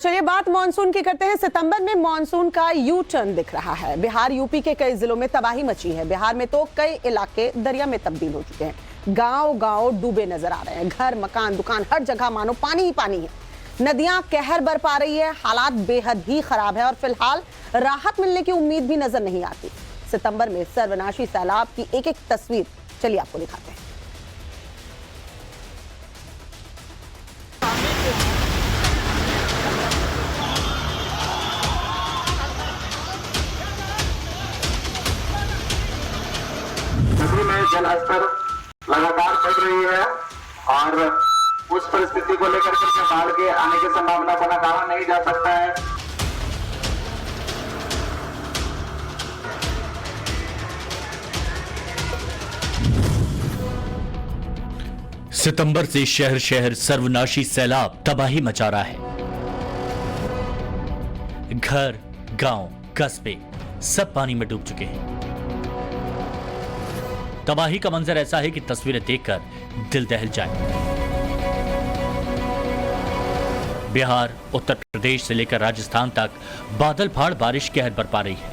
चलिए बात मानसून की करते हैं। सितंबर में मानसून का यू टर्न दिख रहा है। बिहार यूपी के कई जिलों में तबाही मची है। बिहार में तो कई इलाके दरिया में तब्दील हो चुके हैं। गांव गांव डूबे नजर आ रहे हैं। घर मकान दुकान हर जगह मानो पानी ही पानी है। नदियां कहर बरपा रही है। हालात बेहद ही खराब है और फिलहाल राहत मिलने की उम्मीद भी नजर नहीं आती। सितंबर में सर्वनाशी सैलाब की एक एक तस्वीर चलिए आपको दिखाते हैं। नदी में जल स्तर लगातार बढ़ रही है और उस परिस्थिति को लेकर के बाढ़ के आने की संभावना को नकारा नहीं जा सकता है। सितंबर से शहर शहर सर्वनाशी सैलाब तबाही मचा रहा है। घर, गांव, कस्बे सब पानी में डूब चुके हैं। तबाही का मंजर ऐसा है कि तस्वीरें देखकर दिल दहल जाए। बिहार, उत्तर प्रदेश से लेकर राजस्थान तक बादल फाड़ बारिश कहर बरपा रही है।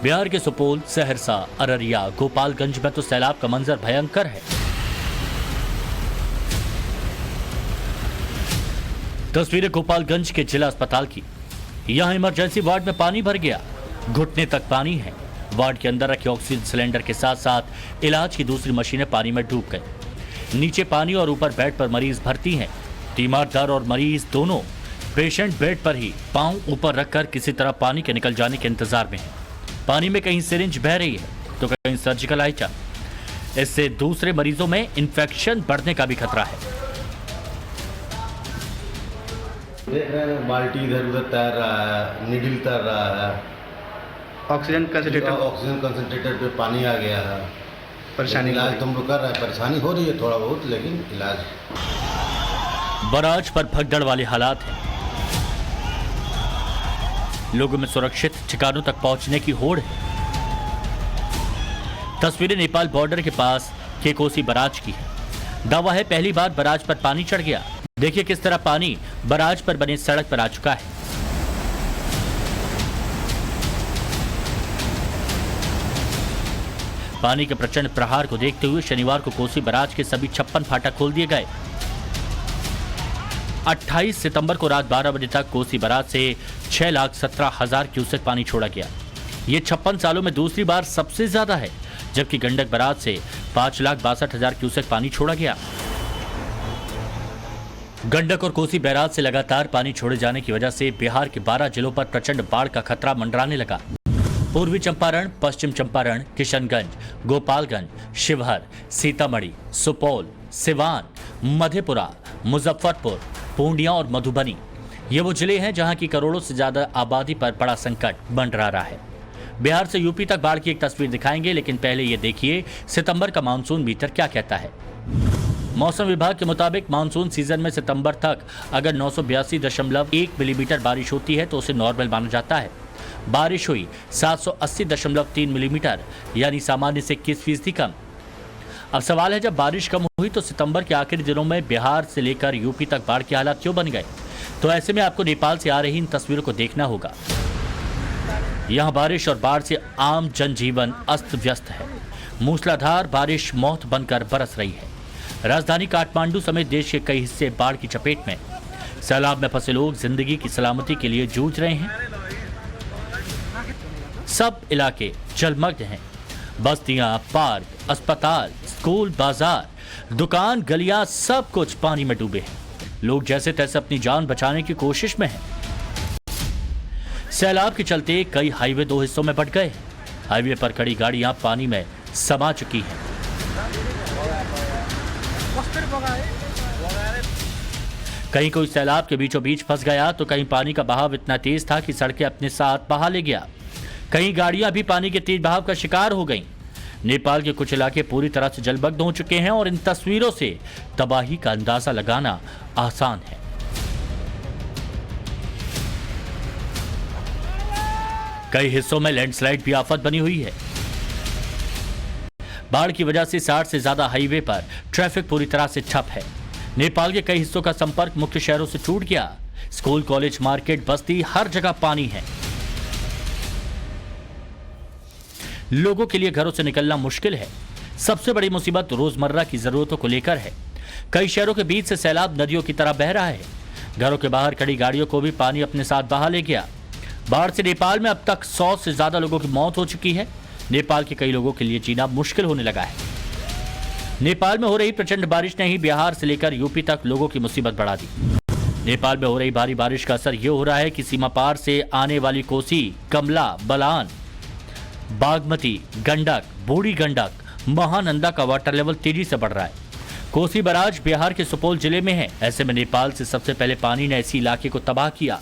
बिहार के सुपौल, सहरसा, अररिया, गोपालगंज में तो सैलाब का मंजर भयंकर है। तस्वीरें गोपालगंज के जिला अस्पताल की। यहां इमरजेंसी वार्ड में पानी भर गया, घुटने तक पानी है। वार्ड के अंदर रखे ऑक्सीजन सिलेंडर के साथ साथ इलाज की दूसरी मशीनें पानी में डूब गई। नीचे पानी और ऊपर बेड पर मरीज भर्ती हैं। तीमारदार और मरीज दोनों पेशेंट बेड पर ही पांव ऊपर रखकर किसी तरह पानी के निकल जाने के इंतजार में है। पानी में कहीं सिरिंज बह रही है तो कहीं सर्जिकल आइटम। इससे दूसरे मरीजों में इंफेक्शन बढ़ने का भी खतरा है। देख रहे हैं बाल्टी इधर उधर तैर रहा है, निडिल तैर रहा है। ऑक्सीजन कंसंट्रेटर पे पानी आ गया है। परेशानी इलाज तो हम लोग कर रहे हैं। परेशानी हो रही है थोड़ा बहुत, लेकिन इलाज। बराज पर भगदड़ वाले हालात हैं। लोगों में सुरक्षित ठिकानों तक पहुंचने की होड़ है। तस्वीरें नेपाल बॉर्डर के पास के कोसी बराज की है। दावा है पहली बार बराज पर पानी चढ़ गया। देखिए किस तरह पानी बराज पर बने सड़क पर आ चुका है। पानी के प्रचंड प्रहार को देखते हुए शनिवार को कोसी बराज के सभी 56 फाटक खोल दिए गए। 28 सितंबर को रात 12 बजे तक कोसी बराज से 6,17,000 क्यूसेक पानी छोड़ा गया। ये 56 सालों में दूसरी बार सबसे ज्यादा है, जबकि गंडक बराज से 5,62,000 क्यूसेक पानी छोड़ा गया। गंडक और कोसी बैराज से लगातार पानी छोड़े जाने की वजह से बिहार के 12 जिलों पर प्रचंड बाढ़ का खतरा मंडराने लगा। पूर्वी चंपारण, पश्चिम चंपारण, किशनगंज, गोपालगंज, शिवहर, सीतामढ़ी, सुपौल, सिवान, मधेपुरा, मुजफ्फरपुर, पूर्णिया और मधुबनी ये वो जिले हैं जहां की करोड़ों से ज्यादा आबादी पर बड़ा संकट मंडरा रहा है। बिहार से यूपी तक बाढ़ की एक तस्वीर दिखाएंगे, लेकिन पहले ये देखिए सितंबर का मानसून मीटर क्या कहता है। मौसम विभाग के मुताबिक मानसून सीजन में सितंबर तक अगर 982.1 मिलीमीटर बारिश होती है तो उसे नॉर्मल माना जाता है। बारिश हुई 780.3 मिलीमीटर, यानी सामान्य से 21% कम। अब सवाल है, जब बारिश कम हुई तो सितंबर के आखिरी दिनों में बिहार से लेकर यूपी तक बाढ़ के हालात क्यों बन गए? तो ऐसे में आपको नेपाल से आ रही इन तस्वीरों को देखना होगा। यहां बारिश और बाढ़ से आम जनजीवन अस्त व्यस्त है। मूसलाधार बारिश मौत बनकर बरस रही है। राजधानी काठमांडू समेत देश के कई हिस्से बाढ़ की चपेट में। सैलाब में फंसे लोग जिंदगी की सलामती के लिए जूझ रहे हैं। सब इलाके जलमग्न हैं। बस्तियां, पार्क, अस्पताल, स्कूल, बाजार, दुकान, गलियां सब कुछ पानी में डूबे हैं। लोग जैसे तैसे अपनी जान बचाने की कोशिश में हैं। सैलाब के चलते कई हाईवे 2 हिस्सों में बंट गए हैं। हाईवे पर खड़ी गाड़ियां पानी में समा चुकी हैं। कहीं कोई सैलाब के बीचों बीच फंस गया तो कहीं पानी का बहाव इतना तेज था कि सड़कें अपने साथ बहा ले गया। कहीं गाड़ियां भी पानी के तेज बहाव का शिकार हो गईं। नेपाल के कुछ इलाके पूरी तरह से जलमग्न हो चुके हैं और इन तस्वीरों से तबाही का अंदाजा लगाना आसान है। कई हिस्सों में लैंडस्लाइड भी आफत बनी हुई है। बाढ़ की वजह से 60 से ज्यादा हाईवे पर ट्रैफिक पूरी तरह से ठप है। नेपाल के कई हिस्सों का संपर्क मुख्य शहरों से टूट गया। स्कूल, कॉलेज, मार्केट, बस्ती, हर जगह पानी है। लोगों के लिए घरों से निकलना मुश्किल है। सबसे बड़ी मुसीबत रोजमर्रा की जरूरतों को लेकर है। कई शहरों के बीच से सैलाब नदियों की तरह बह रहा है। घरों के बाहर खड़ी गाड़ियों को भी पानी अपने साथ बहा ले गया। बाढ़ से नेपाल में अब तक 100 से ज्यादा लोगों की मौत हो चुकी है। नेपाल के कई लोगों के लिए जीना मुश्किल होने लगा है। नेपाल में हो रही प्रचंड बारिश ने ही बिहार से लेकर यूपी तक लोगों की मुसीबत बढ़ा दी। नेपाल में हो रही भारी बारिश का असर ये हो रहा है कि सीमा पार से आने वाली कोसी, कमला, बलान, बागमती, गंडक, बूढ़ी गंडक, महानंदा का वाटर लेवल तेजी से बढ़ रहा है। कोसी बराज बिहार के सुपौल जिले में है। ऐसे में नेपाल से सबसे पहले पानी ने इसी इलाके को तबाह किया।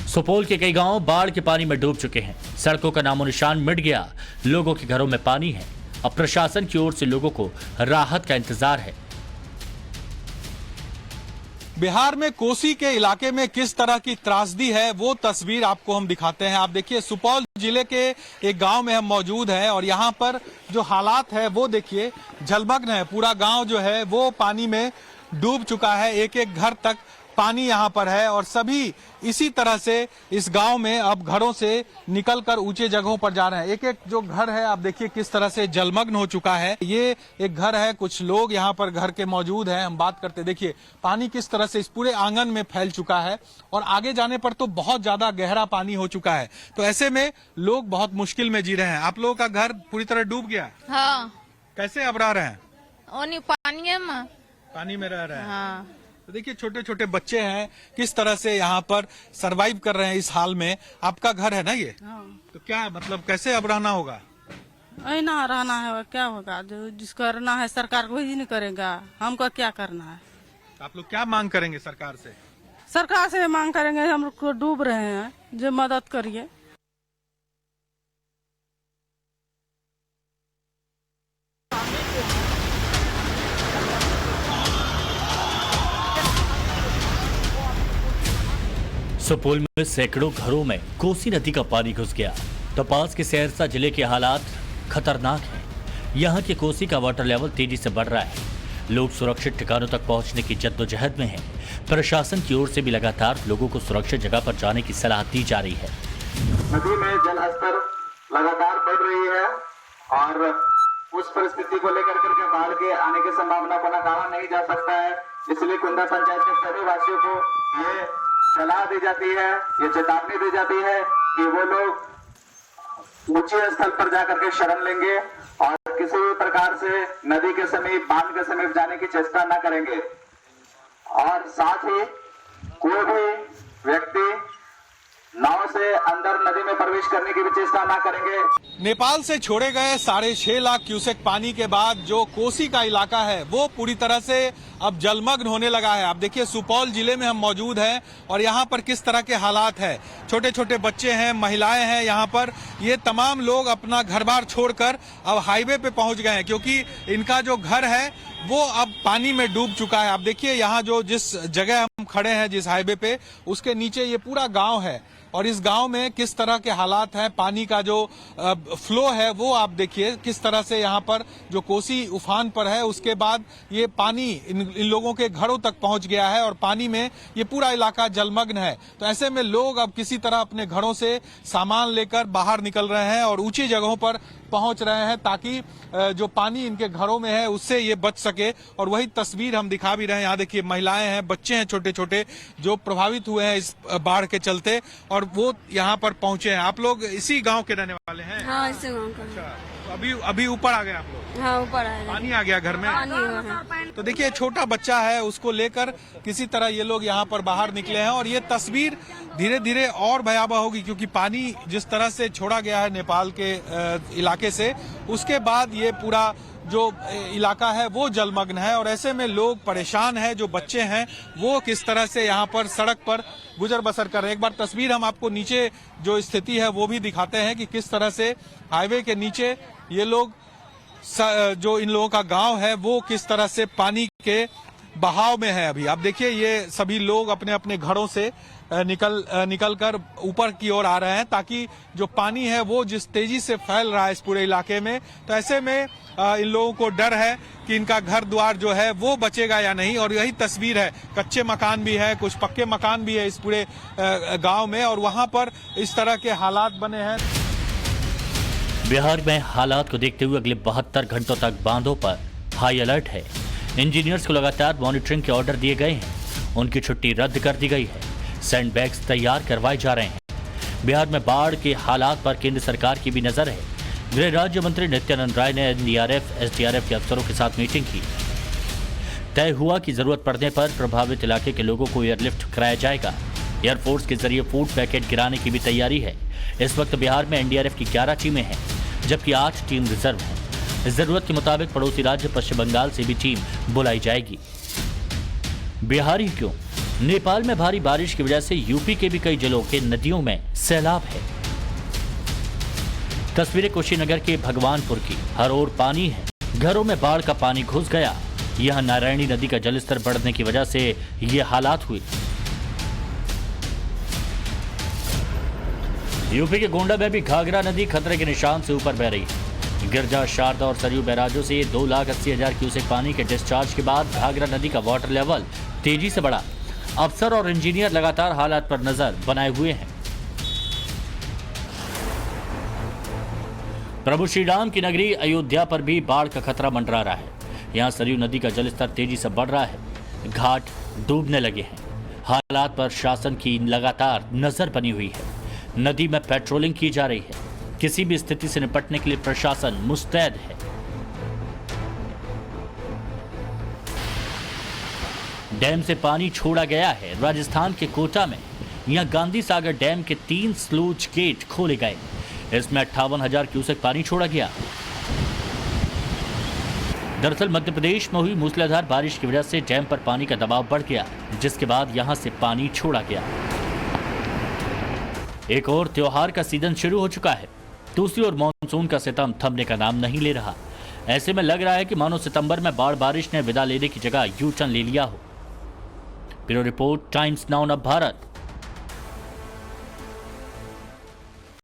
सुपौल के कई गांव बाढ़ के पानी में डूब चुके हैं। सड़कों का नामो निशान मिट गया। लोगों के घरों में पानी है। अब प्रशासन की ओर से लोगों को राहत का इंतजार है। बिहार में कोसी के इलाके में किस तरह की त्रासदी है वो तस्वीर आपको हम दिखाते हैं। आप देखिए, सुपौल जिले के एक गांव में हम मौजूद हैं और यहां पर जो हालात है वो देखिए, जलमग्न है। पूरा गांव जो है वो पानी में डूब चुका है। एक एक घर तक पानी यहां पर है और सभी इसी तरह से इस गांव में अब घरों से निकलकर ऊंचे जगहों पर जा रहे हैं। एक एक जो घर है आप देखिए किस तरह से जलमग्न हो चुका है। ये एक घर है, कुछ लोग यहां पर घर के मौजूद हैं। हम बात करते, देखिए पानी किस तरह से इस पूरे आंगन में फैल चुका है और आगे जाने पर तो बहुत ज्यादा गहरा पानी हो चुका है। तो ऐसे में लोग बहुत मुश्किल में जी रहे हैं। आप लोगों का घर पूरी तरह डूब गया? हाँ। कैसे अब रह रहे हैं? पानी में रह रहे हैं। हाँ। तो देखिए, छोटे छोटे बच्चे हैं, किस तरह से यहाँ पर सरवाइव कर रहे हैं इस हाल में। आपका घर है ना ये? हाँ। तो क्या मतलब कैसे अब रहना होगा? ना रहना है, क्या होगा? जो जिसको करना है सरकार कोई नहीं करेगा, हमको क्या करना है? आप लोग क्या मांग करेंगे सरकार से? सरकार से मांग करेंगे, हम लोग को डूब रहे हैं, जो मदद करिए। सुपौल में सैकड़ों घरों में कोसी नदी का पानी घुस गया। तो पास के सहरसा जिले के हालात खतरनाक हैं। यहाँ के कोसी का वाटर लेवल तेजी से बढ़ रहा है। लोग सुरक्षित ठिकानों तक पहुँचने की जद्दोजहद में हैं। प्रशासन की ओर से भी लगातार लोगों को सुरक्षित जगह पर जाने की सलाह दी जा रही है। नदी में जल स्तर लगातार बढ़ रही है और उस परिस्थिति को लेकर के बाढ़ के आने की संभावना को नकारा नहीं जा सकता है। इसलिए कुंदा पंचायत के सभी वासियों को ये सलाह दी जाती है, ये चेतावनी दी जाती है कि वो लोग ऊंचे स्थल पर जाकर के शरण लेंगे और किसी भी प्रकार से नदी के समीप, बांध के समीप जाने की चेष्टा न करेंगे और साथ ही कोई भी व्यक्ति नाव से अंदर नदी में प्रवेश करने की भी चेष्टा न करेंगे। नेपाल से छोड़े गए 6.5 लाख क्यूसेक पानी के बाद जो कोसी का इलाका है वो पूरी तरह से अब जलमग्न होने लगा है। आप देखिए, सुपौल जिले में हम मौजूद हैं और यहाँ पर किस तरह के हालात है। छोटे छोटे बच्चे हैं, महिलाएं हैं यहाँ पर। ये तमाम लोग अपना घर बार छोड़कर अब हाईवे पे पहुंच गए हैं क्योंकि इनका जो घर है वो अब पानी में डूब चुका है। आप देखिए, यहाँ जो जिस जगह हम खड़े हैं, जिस हाईवे पे, उसके नीचे ये पूरा गाँव है और इस गांव में किस तरह के हालात हैं। पानी का जो फ्लो है वो आप देखिए किस तरह से यहाँ पर जो कोसी उफान पर है, उसके बाद ये पानी इन लोगों के घरों तक पहुंच गया है और पानी में ये पूरा इलाका जलमग्न है। तो ऐसे में लोग अब किसी तरह अपने घरों से सामान लेकर बाहर निकल रहे हैं और ऊंची जगहों पर पहुंच रहे हैं ताकि जो पानी इनके घरों में है उससे ये बच सके। और वही तस्वीर हम दिखा भी रहे हैं। यहाँ देखिए, महिलाएं हैं, बच्चे हैं छोटे छोटे जो प्रभावित हुए हैं इस बाढ़ के चलते और वो यहाँ पर पहुंचे हैं। आप लोग इसी गांव के रहने वाले हैं? हाँ, इसी गाँव का। अच्छा, तो अभी ऊपर आ गए आप लोग? हाँ, ऊपर आ गए। पानी आ गया घर में? तो देखिए, छोटा बच्चा है, उसको लेकर किसी तरह ये लोग यहाँ पर बाहर निकले हैं और ये तस्वीर धीरे धीरे और भयावह होगी क्योंकि पानी जिस तरह से छोड़ा गया है नेपाल के इलाके से, उसके बाद ये पूरा जो इलाका है वो जलमग्न है और ऐसे में लोग परेशान हैं। जो बच्चे हैं वो किस तरह से यहाँ पर सड़क पर गुजर बसर कर रहे हैं। एक बार तस्वीर हम आपको नीचे जो स्थिति है वो भी दिखाते हैं कि किस तरह से हाईवे के नीचे ये लोग, जो इन लोगों का गांव है वो किस तरह से पानी के बहाव में है। अभी आप देखिए ये सभी लोग अपने अपने घरों से निकल कर ऊपर की ओर आ रहे हैं, ताकि जो पानी है वो जिस तेजी से फैल रहा है इस पूरे इलाके में, तो ऐसे में इन लोगों को डर है कि इनका घर द्वार जो है वो बचेगा या नहीं। और यही तस्वीर है, कच्चे मकान भी है, कुछ पक्के मकान भी है इस पूरे गांव में, और वहां पर इस तरह के हालात बने हैं। बिहार में हालात को देखते हुए अगले 72 घंटों तक बांधों पर हाई अलर्ट है। इंजीनियर्स को लगातार मॉनिटरिंग के ऑर्डर दिए गए हैं, उनकी छुट्टी रद्द कर दी गई है, सैंडबैग्स तैयार करवाए जा रहे हैं। बिहार में बाढ़ के हालात पर केंद्र सरकार की भी नजर है। गृह राज्य मंत्री नित्यानंद राय ने एनडीआरएफ, एसडीआरएफ के अफसरों के साथ मीटिंग की। तय हुआ कि जरूरत पड़ने पर प्रभावित इलाके के लोगों को एयरलिफ्ट कराया जाएगा। एयरफोर्स के जरिए फूड पैकेट गिराने की भी तैयारी है। इस वक्त बिहार में एनडीआरएफ की 11 टीमें हैं, जबकि 8 टीम रिजर्व हैं। जरूरत के मुताबिक पड़ोसी राज्य पश्चिम बंगाल से भी टीम बुलाई जाएगी। बिहार ही क्यों, नेपाल में भारी बारिश की वजह से यूपी के भी कई जिलों के नदियों में सैलाब है। तस्वीरें कुशीनगर के भगवानपुर की, हर ओर पानी है, घरों में बाढ़ का पानी घुस गया। यहां नारायणी नदी का जलस्तर बढ़ने की वजह से ये हालात हुए। यूपी के गोंडा में भी घाघरा नदी खतरे के निशान से ऊपर बह रही है। गिरजा, शारदा और सरयू बैराजों से 2,80,000 क्यूसेक पानी के डिस्चार्ज के बाद घाघरा नदी का वाटर लेवल तेजी से बढ़ा। अफसर और इंजीनियर लगातार हालात पर नजर बनाए हुए हैं। प्रभु श्री राम की नगरी अयोध्या पर भी बाढ़ का खतरा मंडरा रहा है। यहाँ सरयू नदी का जलस्तर तेजी से बढ़ रहा है, घाट डूबने लगे हैं। हालात पर शासन की लगातार नजर बनी हुई है। नदी में पेट्रोलिंग की जा रही है। किसी भी स्थिति से निपटने के लिए प्रशासन मुस्तैद है। डैम से पानी छोड़ा गया है। राजस्थान के कोटा में यहां गांधी सागर डैम के 3 स्लूज गेट खोले गए। इसमें 58,000 क्यूसेक पानी छोड़ा गया। दरअसल मध्य प्रदेश में हुई मूसलाधार बारिश की वजह से डैम पर पानी का दबाव बढ़ गया, जिसके बाद यहां से पानी छोड़ा गया। एक और त्योहार का सीजन शुरू हो चुका है। दूसरी ओर मानसून का सितम थमने का नाम नहीं ले रहा। ऐसे में लग रहा है कि मानो सितंबर में बाढ़ बारिश ने विदा लेने की जगह यू टर्न ले लिया हो। ब्यूरो रिपोर्ट, टाइम्स नाउ नव भारत।